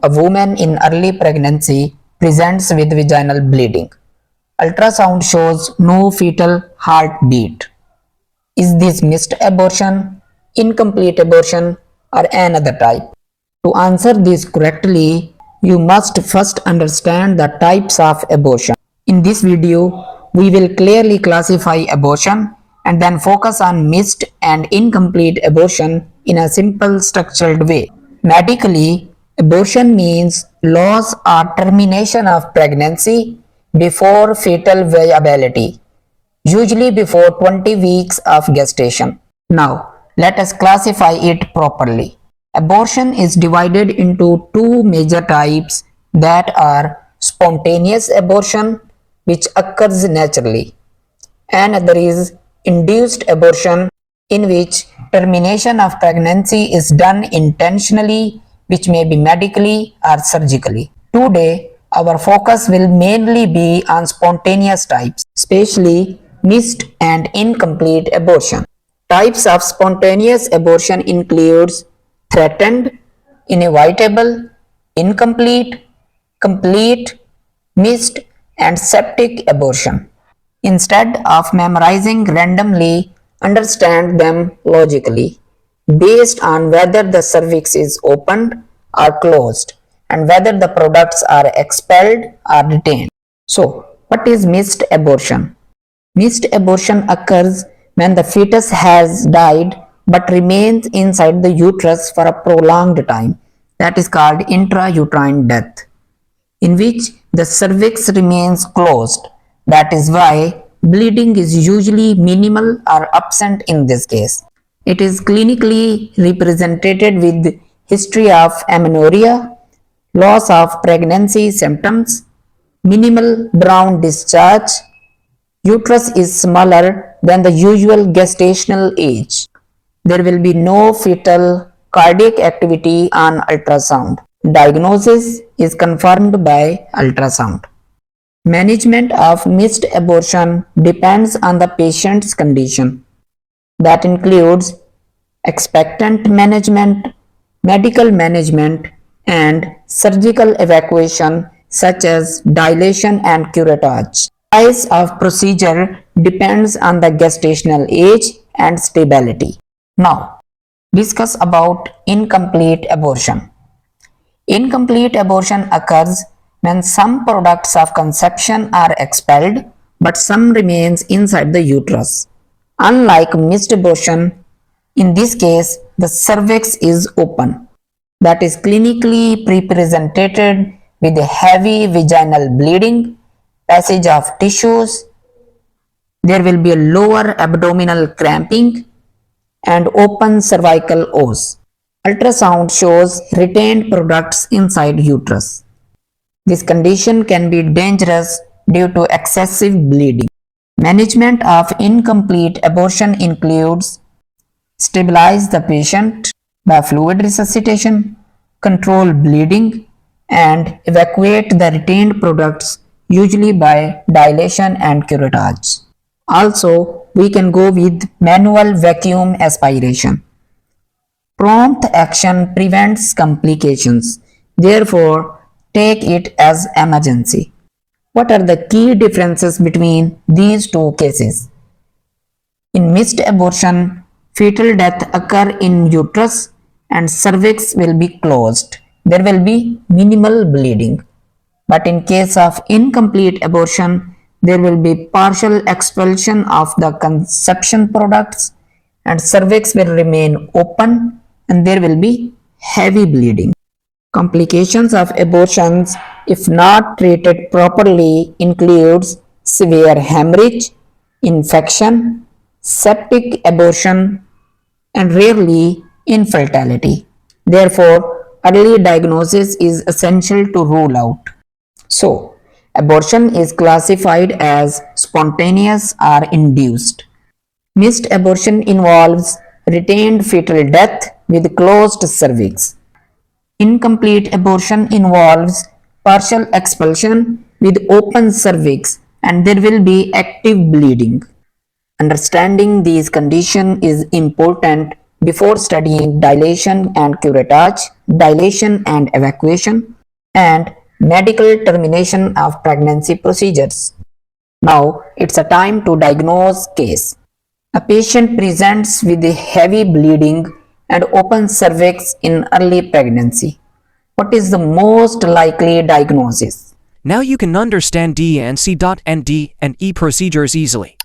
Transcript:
A woman in early pregnancy presents with vaginal bleeding. Ultrasound shows no fetal heartbeat. Is this missed abortion, incomplete abortion, or another type? To answer this correctly, you must first understand the types of abortion. In this video, we will clearly classify abortion and then focus on missed and incomplete abortion in a simple structured way. Medically, abortion means loss or termination of pregnancy before fetal viability, usually before 20 weeks of gestation. Now, let us classify it properly. Abortion is divided into two major types, that are spontaneous abortion, which occurs naturally, and another is induced abortion, in which termination of pregnancy is done intentionally, which may be medically or surgically. Today, our focus will mainly be on spontaneous types, especially missed and incomplete abortion. Types of spontaneous abortion includes threatened, inevitable, incomplete, complete, missed, and septic abortion. Instead of memorizing randomly, understand them logically, based on whether the cervix is opened or closed and whether the products are expelled or retained. So, what is missed abortion? Missed abortion occurs when the fetus has died but remains inside the uterus for a prolonged time. That is called intrauterine death, in which the cervix remains closed. That is why bleeding is usually minimal or absent in this case. It is clinically represented with history of amenorrhea, loss of pregnancy symptoms, minimal brown discharge, uterus is smaller than the usual gestational age. There will be no fetal cardiac activity on ultrasound. Diagnosis is confirmed by ultrasound. Management of missed abortion depends on the patient's condition. That includes expectant management, medical management, and surgical evacuation such as dilation and curettage. Size of procedure depends on the gestational age and stability. Now, discuss about incomplete abortion. Incomplete abortion occurs when some products of conception are expelled but some remains inside the uterus. Unlike missed abortion, in this case the cervix is open. That is clinically represented with heavy vaginal bleeding, passage of tissues. There will be a lower abdominal cramping and open cervical os. Ultrasound shows retained products inside uterus. This condition can be dangerous due to excessive bleeding. Management of incomplete abortion includes stabilize the patient by fluid resuscitation, control bleeding, and evacuate the retained products usually by dilation and curettage. Also, we can go with manual vacuum aspiration. Prompt action prevents complications. Therefore, take it as emergency. What are the key differences between these two cases? In missed abortion, fetal death occur in uterus and cervix will be closed. There will be minimal bleeding. But in case of incomplete abortion, there will be partial expulsion of the conception products and cervix will remain open and there will be heavy bleeding. Complications of abortions, if not treated properly, includes severe hemorrhage, infection, septic abortion, and rarely infertility. Therefore, early diagnosis is essential to rule out. So, abortion is classified as spontaneous or induced. Missed abortion involves retained fetal death with closed cervix. Incomplete abortion involves partial expulsion with open cervix and there will be active bleeding. Understanding these conditions is important before studying dilation and curettage, dilation and evacuation, and medical termination of pregnancy procedures. Now it's a time to diagnose case. A patient presents with heavy bleeding and open cervix in early pregnancy. What is the most likely diagnosis? Now you can understand D and C. And D and E procedures easily.